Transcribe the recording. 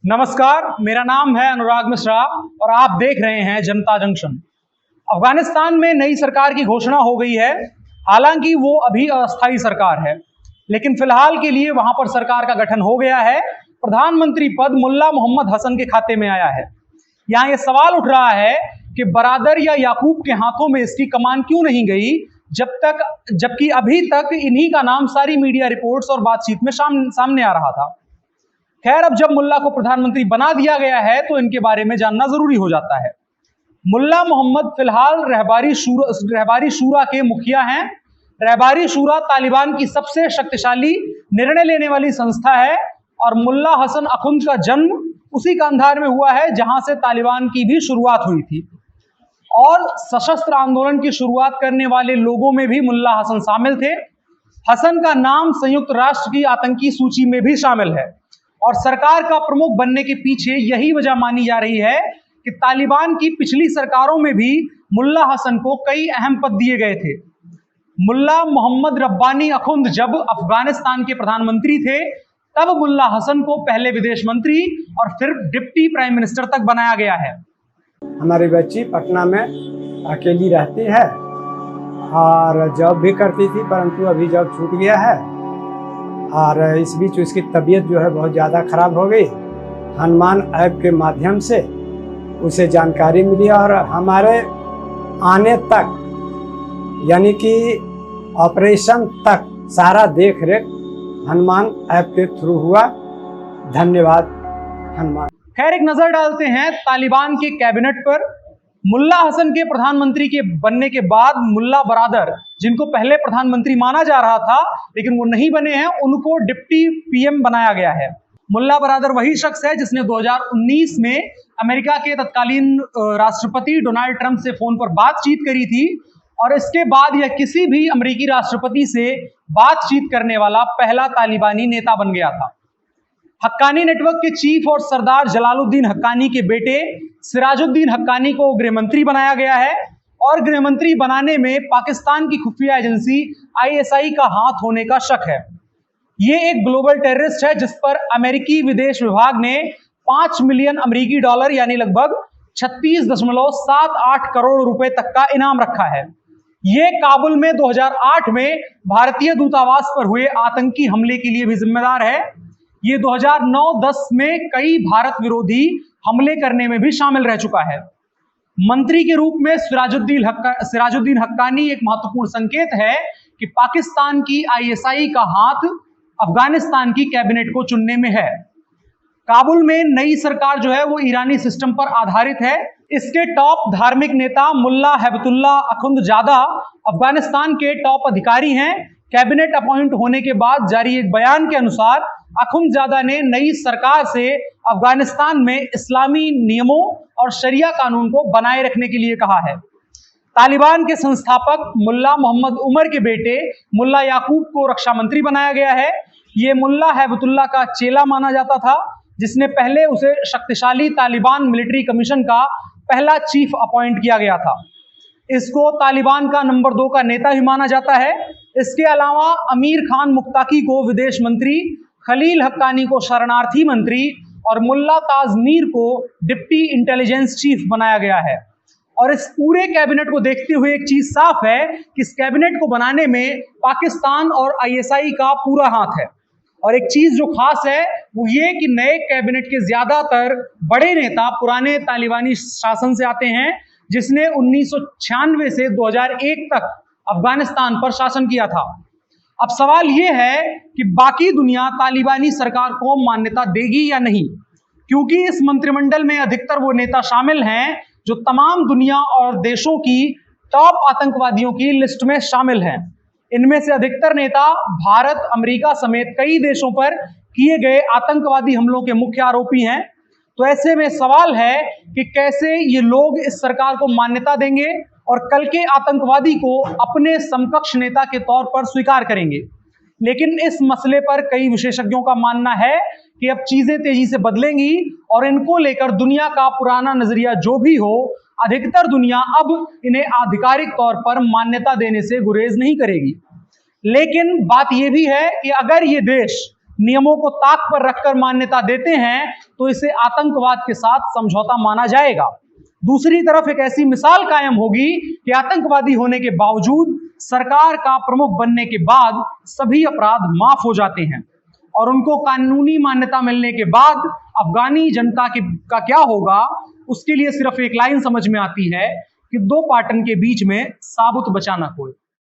नमस्कार, मेरा नाम है अनुराग मिश्रा और आप देख रहे हैं जनता जंक्शन। अफगानिस्तान में नई सरकार की घोषणा हो गई है। हालांकि वो अभी अस्थायी सरकार है, लेकिन फिलहाल के लिए वहां पर सरकार का गठन हो गया है। प्रधानमंत्री पद मुल्ला मोहम्मद हसन के खाते में आया है। यहाँ ये सवाल उठ रहा है कि बरादर या याकूब के हाथों में इसकी कमान क्यों नहीं गई, जबकि अभी तक इन्हीं का नाम सारी मीडिया रिपोर्ट्स और बातचीत में सामने आ रहा था। खैर, अब जब मुल्ला को प्रधानमंत्री बना दिया गया है तो इनके बारे में जानना जरूरी हो जाता है। मुल्ला मोहम्मद फिलहाल रहबारी शूरा के मुखिया हैं। रहबारी शूरा तालिबान की सबसे शक्तिशाली निर्णय लेने वाली संस्था है और मुल्ला हसन अखुंद का जन्म उसी कंधार में हुआ है जहां से तालिबान की भी शुरुआत हुई थी। और सशस्त्र आंदोलन की शुरुआत करने वाले लोगों में भी मुल्ला हसन शामिल थे। हसन का नाम संयुक्त राष्ट्र की आतंकी सूची में भी शामिल है और सरकार का प्रमुख बनने के पीछे यही वजह मानी जा रही है कि तालिबान की पिछली सरकारों में भी मुल्ला हसन को कई अहम पद दिए गए थे। मुल्ला मोहम्मद रब्बानी अखुंद जब अफगानिस्तान के प्रधानमंत्री थे तब मुल्ला हसन को पहले विदेश मंत्री और फिर डिप्टी प्राइम मिनिस्टर तक बनाया गया है। हमारी बच्ची पटना में अकेली रहती है और जॉब भी करती थी, परंतु अभी जॉब छूट गया है और इस बीच उसकी तबीयत जो है बहुत ज़्यादा खराब हो गई। हनुमान ऐप के माध्यम से उसे जानकारी मिली और हमारे आने तक यानी कि ऑपरेशन तक सारा देख रेख हनुमान ऐप के थ्रू हुआ। धन्यवाद हनुमान। खैर, एक नजर डालते हैं तालिबान के कैबिनेट पर। मुल्ला हसन के प्रधानमंत्री के बनने के बाद मुल्ला बरादर, जिनको पहले प्रधानमंत्री माना जा रहा था लेकिन वो नहीं बने हैं, उनको डिप्टी पीएम बनाया गया है। मुल्ला बरादर वही शख्स है जिसने 2019 में अमेरिका के तत्कालीन राष्ट्रपति डोनाल्ड ट्रंप से फोन पर बातचीत करी थी और इसके बाद यह किसी भी अमेरिकी राष्ट्रपति से बातचीत करने वाला पहला तालिबानी नेता बन गया था। हक्कानी नेटवर्क के चीफ और सरदार जलालुद्दीन हक्कानी के बेटे सिराजुद्दीन हक्कानी को गृहमंत्री बनाया गया है और गृहमंत्री बनाने में पाकिस्तान की खुफिया एजेंसी आईएसआई का हाथ होने का शक है। ये एक ग्लोबल टेररिस्ट है जिस पर अमेरिकी विदेश विभाग ने 5 मिलियन अमेरिकी डॉलर यानी लगभग 36.78 करोड़ रुपए तक का इनाम रखा है। ये काबुल में 2008 में भारतीय दूतावास पर हुए आतंकी हमले के लिए भी जिम्मेदार है। ये 2009-10 में कई भारत विरोधी हमले करने में भी शामिल रह चुका है। मंत्री के रूप में सिराजुद्दीन हक्कानी एक महत्वपूर्ण संकेत है कि पाकिस्तान की आईएसआई का हाथ अफगानिस्तान की कैबिनेट को चुनने में है। काबुल में नई सरकार जो है वो ईरानी सिस्टम पर आधारित है। इसके टॉप धार्मिक नेता मुल्ला हैबतुल्लाह अखुंदजादा अफगानिस्तान के टॉप अधिकारी हैं। कैबिनेट अपॉइंट होने के बाद जारी एक बयान के अनुसार अखुंदजादा ने नई सरकार से अफगानिस्तान में इस्लामी नियमों और शरिया कानून को बनाए रखने के लिए कहा है। तालिबान के संस्थापक मुल्ला मोहम्मद उमर के बेटे मुल्ला याकूब को रक्षा मंत्री बनाया गया है। ये मुल्ला हैबतुल्लाह का चेला माना जाता था, जिसने पहले उसे शक्तिशाली तालिबान मिलिट्री कमीशन का पहला चीफ अपॉइंट किया गया था। इसको तालिबान का नंबर 2 का नेता भी माना जाता है। इसके अलावा अमीर खान मुक्ताकी को विदेश मंत्री, खलील हक्कानी को शरणार्थी मंत्री और मुल्ला ताजमीर को डिप्टी इंटेलिजेंस चीफ बनाया गया है। और इस पूरे कैबिनेट को देखते हुए एक चीज साफ है कि इस कैबिनेट को बनाने में पाकिस्तान और आईएसआई का पूरा हाथ है। और एक चीज जो खास है वो ये कि नए कैबिनेट के ज्यादातर बड़े नेता पुराने तालिबानी शासन से आते हैं, जिसने 1996 से 2001 तक अफगानिस्तान पर शासन किया था। अब सवाल यह है कि बाकी दुनिया तालिबानी सरकार को मान्यता देगी या नहीं, क्योंकि इस मंत्रिमंडल में अधिकतर वो नेता शामिल हैं जो तमाम दुनिया और देशों की टॉप आतंकवादियों की लिस्ट में शामिल हैं। इनमें से अधिकतर नेता भारत, अमेरिका समेत कई देशों पर किए गए आतंकवादी हमलों के मुख्य आरोपी हैं। तो ऐसे में सवाल है कि कैसे ये लोग इस सरकार को मान्यता देंगे और कल के आतंकवादी को अपने समकक्ष नेता के तौर पर स्वीकार करेंगे। लेकिन इस मसले पर कई विशेषज्ञों का मानना है कि अब चीजें तेजी से बदलेंगी और इनको लेकर दुनिया का पुराना नजरिया जो भी हो, अधिकतर दुनिया अब इन्हें आधिकारिक तौर पर मान्यता देने से गुरेज नहीं करेगी। लेकिन बात यह भी है कि अगर ये देश नियमों को ताक पर रखकर मान्यता देते हैं तो इसे आतंकवाद के साथ समझौता माना जाएगा। दूसरी तरफ एक ऐसी मिसाल कायम होगी कि आतंकवादी होने के बावजूद सरकार का प्रमुख बनने के बाद सभी अपराध माफ हो जाते हैं और उनको कानूनी मान्यता मिलने के बाद अफगानी जनता का क्या होगा, उसके लिए सिर्फ एक लाइन समझ में आती है कि दो पाटन के बीच में साबुत बचा ना कोई।